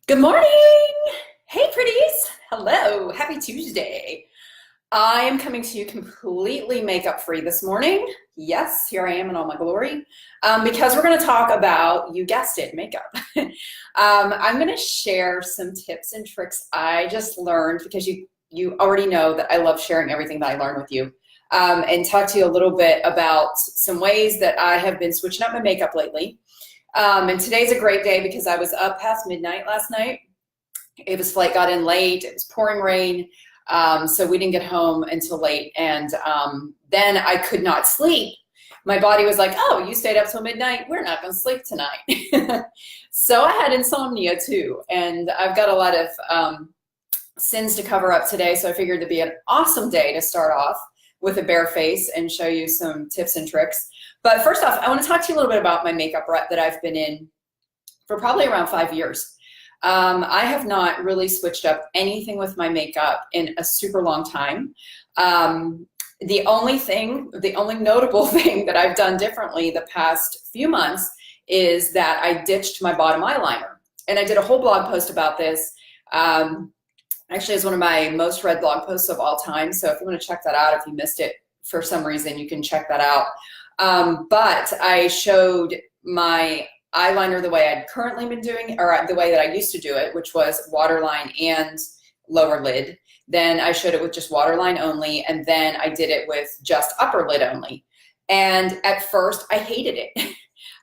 Good morning. Hey, pretties. Hello. Happy Tuesday. I am coming to you completely makeup free this morning. Yes, here I am in all my glory. Because we're going to talk about, you guessed it, makeup. I'm going to share some tips and tricks I just learned because you already know that I love sharing everything that I learn with you. And talk to you a little bit about some ways that I have been switching up my makeup lately. And today's a great day because I was up past midnight last night. Ava's flight got in late. It was pouring rain. So we didn't get home until late. And then I could not sleep. My body was like, oh, you stayed up till midnight. We're not going to sleep tonight. So I had insomnia too. And I've got a lot of sins to cover up today. So I figured it'd be an awesome day to start off with a bare face and show you some tips and tricks. But first off, I want to talk to you a little bit about my makeup rut that I've been in for probably around 5 years. I have not really switched up anything with my makeup in a super long time. The only notable thing that I've done differently the past few months is that I ditched my bottom eyeliner. And I did a whole blog post about this. Actually, it's one of my most read blog posts of all time. So if you want to check that out, if you missed it for some reason, you can check that out. But I showed my eyeliner the way I'd currently been doing, or the way that I used to do it, which was waterline and lower lid. Then I showed it with just waterline only, and then I did it with just upper lid only. And at first, I hated it.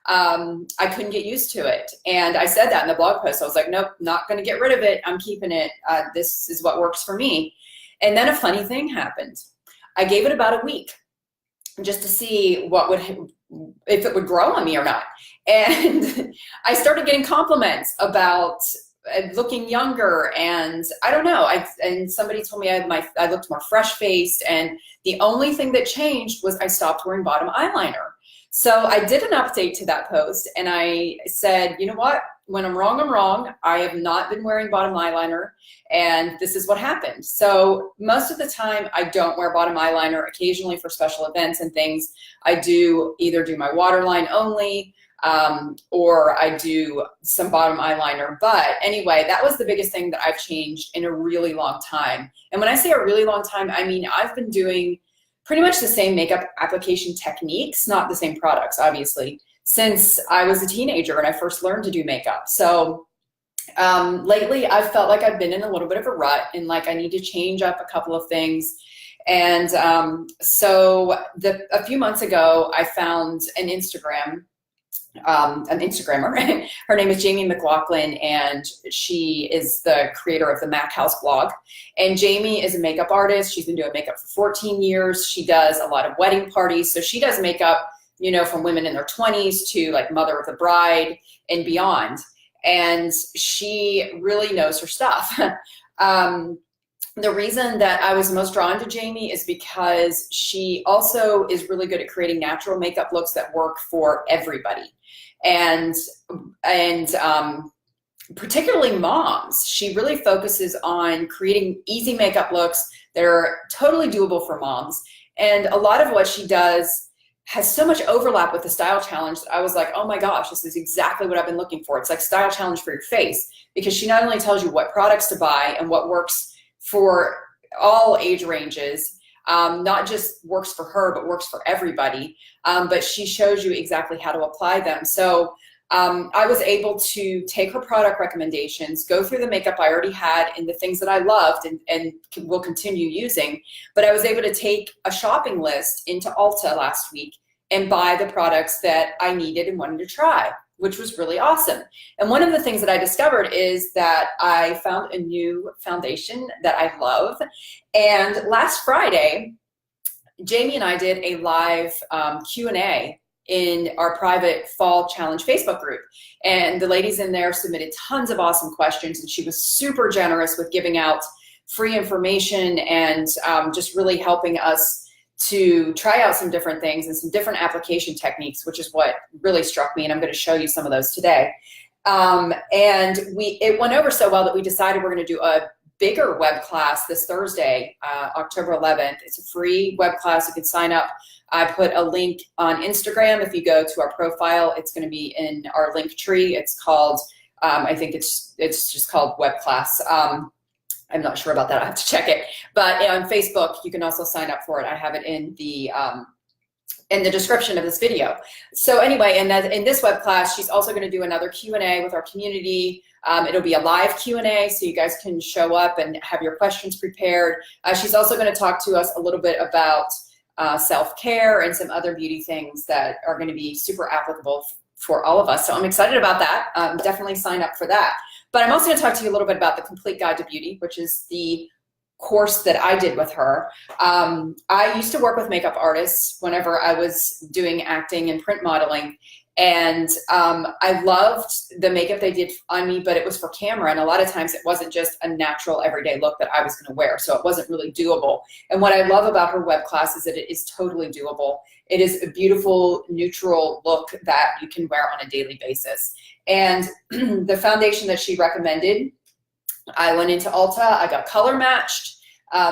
I couldn't get used to it. And I said that in the blog post. I was like, nope, not going to get rid of it. I'm keeping it. This is what works for me. And then a funny thing happened. I gave it about a week just to see if it would grow on me or not. And I started getting compliments about looking younger, and I don't know. And somebody told me I looked more fresh-faced, and the only thing that changed was I stopped wearing bottom eyeliner. So I did an update to that post, and I said, you know what? When I'm wrong, I'm wrong. I have not been wearing bottom eyeliner, and this is what happened. So most of the time, I don't wear bottom eyeliner. Occasionally for special events and things, I do either do my waterline only, or I do some bottom eyeliner. But anyway, that was the biggest thing that I've changed in a really long time. And when I say a really long time, I mean I've been doing pretty much the same makeup application techniques, not the same products, obviously, since I was a teenager and I first learned to do makeup. So lately I've felt like I've been in a little bit of a rut and like I need to change up a couple of things. And so a few months ago, I found an Instagrammer. Her name is Jamie McLaughlin, and she is the creator of the Mac House blog. And Jamie is a makeup artist. She's been doing makeup for 14 years. She does a lot of wedding parties. So she does makeup, you know, from women in their 20s to like mother of the bride and beyond. And she really knows her stuff. The reason that I was most drawn to Jamie is because she also is really good at creating natural makeup looks that work for everybody. And particularly moms. She really focuses on creating easy makeup looks that are totally doable for moms. And a lot of what she does has so much overlap with the style challenge that I was like, oh my gosh, this is exactly what I've been looking for. It's like style challenge for your face, because she not only tells you what products to buy and what works for all age ranges, not just works for her, but works for everybody. But she shows you exactly how to apply them. So I was able to take her product recommendations, go through the makeup I already had and the things that I loved and will continue using. But I was able to take a shopping list into Ulta last week and buy the products that I needed and wanted to try, which was really awesome. And one of the things that I discovered is that I found a new foundation that I love. And last Friday, Jamie and I did a live Q&A in our private fall challenge Facebook group. And the ladies in there submitted tons of awesome questions, and she was super generous with giving out free information and just really helping us to try out some different things and some different application techniques, which is what really struck me, and I'm going to show you some of those today. And it went over so well that we decided we're going to do a bigger web class this Thursday, October 11th. It's a free web class. You can sign up. I put a link on Instagram. If you go to our profile, it's going to be in our link tree. It's called I think it's just called web class. I'm not sure about that. I have to check it. But on Facebook, you can also sign up for it. I have it in the description of this video. So anyway, in this web class, she's also going to do another Q&A with our community. It'll be a live Q&A, so you guys can show up and have your questions prepared. She's also going to talk to us a little bit about self-care and some other beauty things that are going to be super applicable for all of us. So I'm excited about that. Definitely sign up for that. But I'm also going to talk to you a little bit about the Complete Guide to Beauty, which is the course that I did with her. I used to work with makeup artists whenever I was doing acting and print modeling. And I loved the makeup they did on me, but it was for camera. And a lot of times it wasn't just a natural everyday look that I was going to wear. So it wasn't really doable. And what I love about her web class is that it is totally doable. It is a beautiful, neutral look that you can wear on a daily basis. And the foundation that she recommended, I went into Ulta, I got color matched.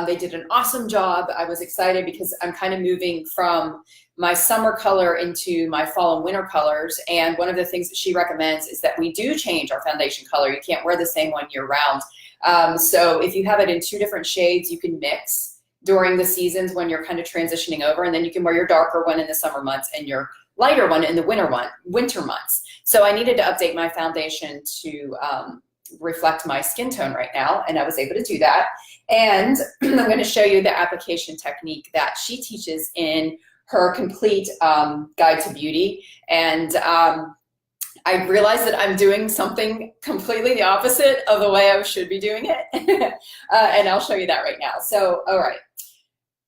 They did an awesome job. I was excited because I'm kind of moving from my summer color into my fall and winter colors. And one of the things that she recommends is that we do change our foundation color. You can't wear the same one year round. So if you have it in 2 different shades, you can mix during the seasons when you're kind of transitioning over, and then you can wear your darker one in the summer months and your lighter one in the winter months. So I needed to update my foundation to reflect my skin tone right now, and I was able to do that. And I'm going to show you the application technique that she teaches in her Complete Guide to Beauty. And I realized that I'm doing something completely the opposite of the way I should be doing it. And I'll show you that right now. So, all right.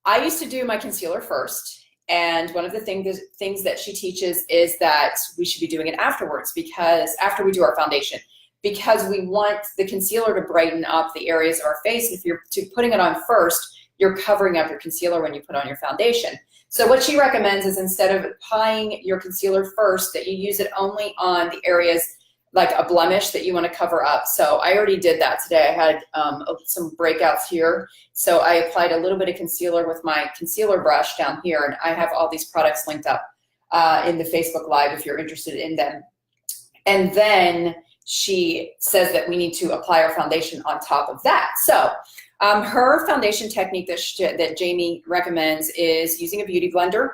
I used to do my concealer first. And one of the things that she teaches is that we should be doing it afterwards, because after we do our foundation, because we want the concealer to brighten up the areas of our face. If you're putting it on first, you're covering up your concealer when you put on your foundation. So what she recommends is, instead of applying your concealer first, that you use it only on the areas like a blemish that you want to cover up. So I already did that today. I had some breakouts here. So I applied a little bit of concealer with my concealer brush down here, and I have all these products linked up in the Facebook Live if you're interested in them. And then she says that we need to apply our foundation on top of that. So her foundation technique that Jamie recommends is using a beauty blender,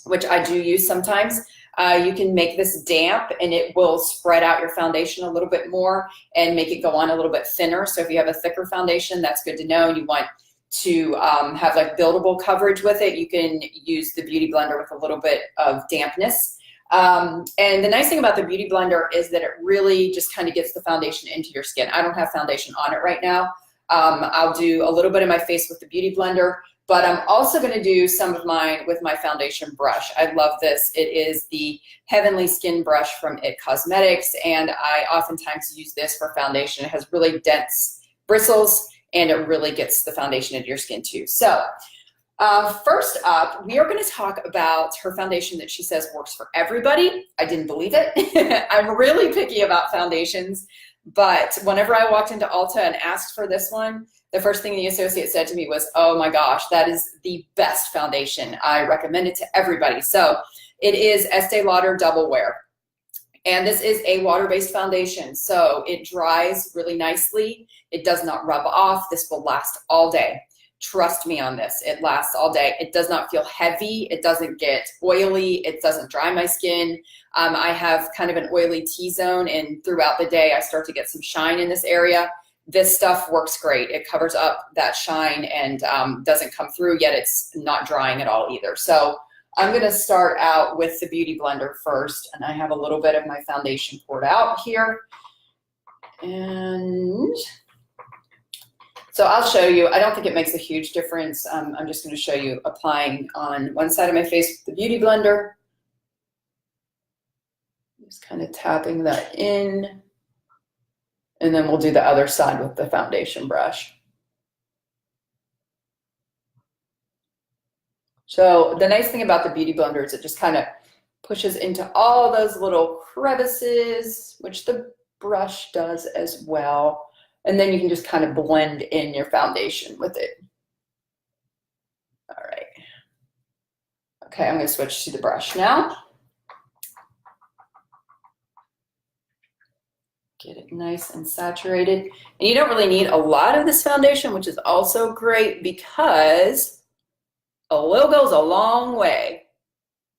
which I do use sometimes. You can make this damp, and it will spread out your foundation a little bit more and make it go on a little bit thinner. So if you have a thicker foundation, that's good to know. You want to have like buildable coverage with it, you can use the beauty blender with a little bit of dampness. And the nice thing about the beauty blender is that it really just kind of gets the foundation into your skin. I don't have foundation on it right now. I'll do a little bit of my face with the beauty blender, but I'm also going to do some of mine with my foundation brush. I love this. It is the Heavenly Skin Brush from It Cosmetics, and I oftentimes use this for foundation. It has really dense bristles, and it really gets the foundation into your skin too. So first up, we are going to talk about her foundation that she says works for everybody. I didn't believe it. I'm really picky about foundations, but whenever I walked into Ulta and asked for this one, the first thing the associate said to me was, oh my gosh, that is the best foundation. I recommend it to everybody. So it is Estee Lauder Double Wear. And this is a water-based foundation, so it dries really nicely. It does not rub off. This will last all day. Trust me on this. It lasts all day. It does not feel heavy. It doesn't get oily. It doesn't dry my skin. I have kind of an oily T-zone, and throughout the day I start to get some shine in this area. This stuff works great. It covers up that shine and doesn't come through, yet it's not drying at all either. So I'm going to start out with the Beauty Blender first, and I have a little bit of my foundation poured out here. And so I'll show you. I don't think it makes a huge difference. I'm just going to show you applying on one side of my face with the Beauty Blender. Just kind of tapping that in. And then we'll do the other side with the foundation brush. So the nice thing about the Beauty Blender is it just kind of pushes into all those little crevices, which the brush does as well. And then you can just kind of blend in your foundation with it. All right. Okay, I'm going to switch to the brush now. Get it nice and saturated. And you don't really need a lot of this foundation, which is also great because a little goes a long way.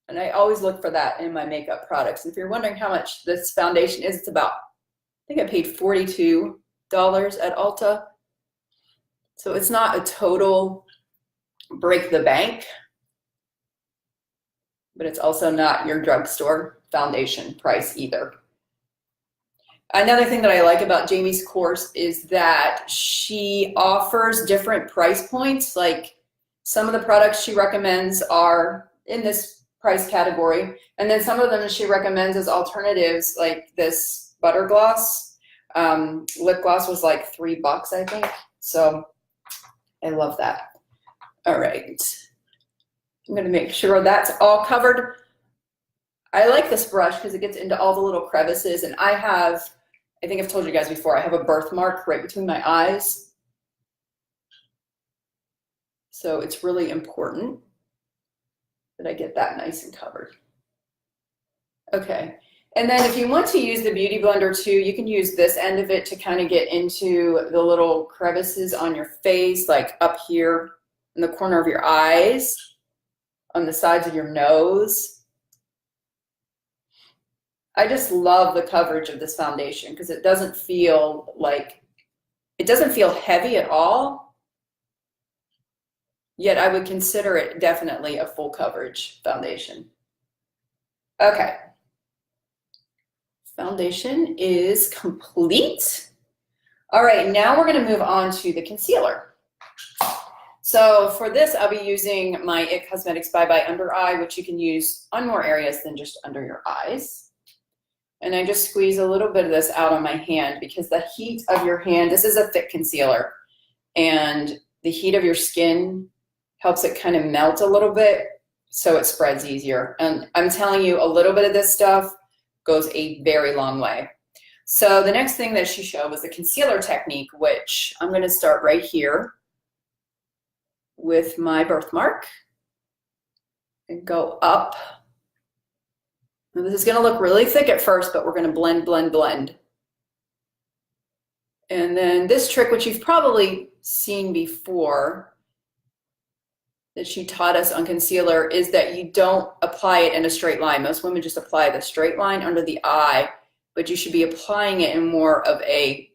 And I always look for that in my makeup products. If you're wondering how much this foundation is, it's about, I think I paid $42 at Ulta. So it's not a total break the bank, but it's also not your drugstore foundation price either. Another thing that I like about Jamie's course is that she offers different price points. Like some of the products she recommends are in this price category, and then some of them she recommends as alternatives, like this butter gloss. Lip gloss was like $3, I think. So I love that. All right. I'm going to make sure that's all covered. I like this brush because it gets into all the little crevices, and I think I've told you guys before, I have a birthmark right between my eyes. So it's really important that I get that nice and covered. Okay. And then if you want to use the Beauty Blender too, you can use this end of it to kind of get into the little crevices on your face, like up here in the corner of your eyes, on the sides of your nose. I just love the coverage of this foundation because it doesn't feel heavy at all, yet I would consider it definitely a full coverage foundation. Okay. Foundation is complete. All right, now we're going to move on to the concealer. So for this, I'll be using my IT Cosmetics Bye Bye Under Eye, which you can use on more areas than just under your eyes. And I just squeeze a little bit of this out on my hand because the heat of your hand, this is a thick concealer, and the heat of your skin helps it kind of melt a little bit so it spreads easier. And I'm telling you, a little bit of this stuff goes a very long way. So the next thing that she showed was the concealer technique, which I'm going to start right here with my birthmark and go up. Now this is going to look really thick at first, but we're going to blend, blend, blend. And then this trick, which you've probably seen before, that she taught us on concealer, is that you don't apply it in a straight line. Most women just apply the straight line under the eye, but you should be applying it in more of a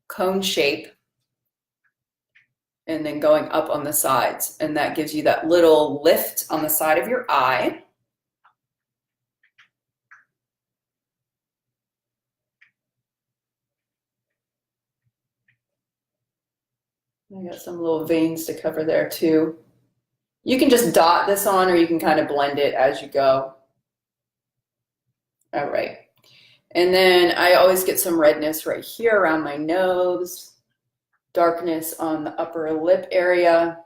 cone shape and then going up on the sides. And that gives you that little lift on the side of your eye. I got some little veins to cover there too. You can just dot this on, or you can kind of blend it as you go. All right. And then I always get some redness right here around my nose, darkness on the upper lip area.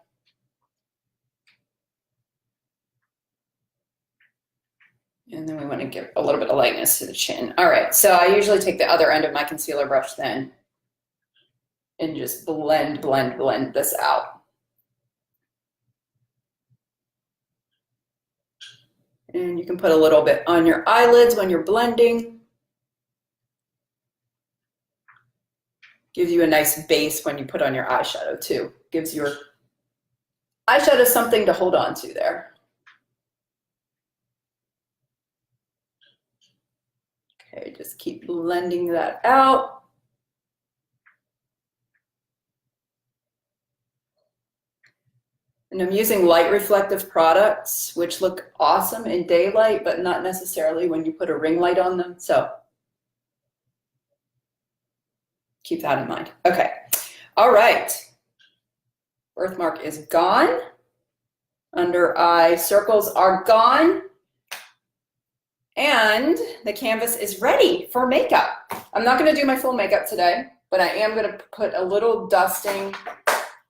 And then we want to give a little bit of lightness to the chin. All right, so I usually take the other end of my concealer brush then and just blend, blend, blend this out. And you can put a little bit on your eyelids when you're blending. Gives you a nice base when you put on your eyeshadow too. Gives your eyeshadow something to hold on to there. Okay, just keep blending that out. And I'm using light reflective products, which look awesome in daylight, but not necessarily when you put a ring light on them. So keep that in mind. Okay. All right. Birthmark is gone. Under eye circles are gone. And the canvas is ready for makeup. I'm not going to do my full makeup today, but I am going to put a little dusting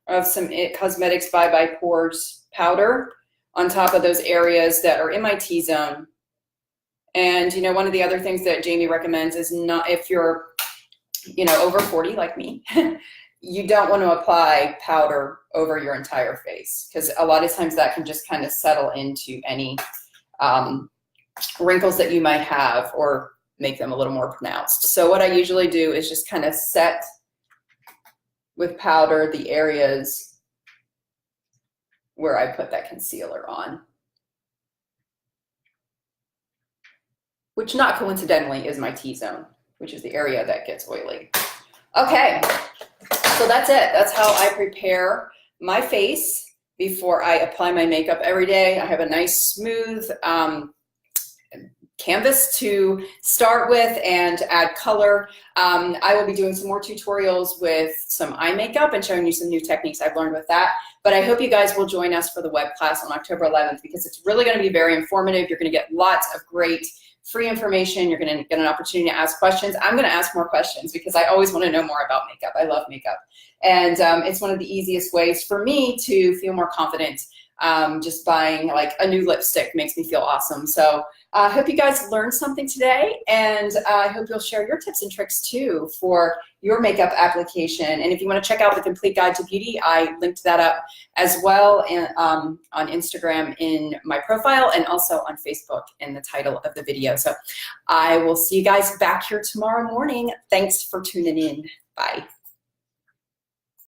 of some IT Cosmetics Bye Bye Pores powder on top of those areas that are in my T-zone. And, you know, one of the other things that Jamie recommends is not, if you're, you know, over 40 like me, you don't want to apply powder over your entire face, because a lot of times that can just kind of settle into any wrinkles that you might have, or make them a little more pronounced. So what I usually do is just kind of set with powder the areas where I put that concealer on, which not coincidentally is my T-zone, which is the area that gets oily. Okay, so that's it. That's how I prepare my face before I apply my makeup every day. I have a nice smooth canvas to start with and add color. I will be doing some more tutorials with some eye makeup and showing you some new techniques I've learned with that. But I hope you guys will join us for the web class on October 11th because it's really going to be very informative. You're going to get lots of great free information. You're going to get an opportunity to ask questions. I'm going to ask more questions because I always want to know more about makeup. I love makeup. And it's one of the easiest ways for me to feel more confident. Just buying like a new lipstick makes me feel awesome. So I hope you guys learned something today, and I hope you'll share your tips and tricks too for your makeup application. And if you want to check out the Complete Guide to Beauty, I linked that up as well on Instagram in my profile and also on Facebook in the title of the video. So I will see you guys back here tomorrow morning. Thanks for tuning in. Bye.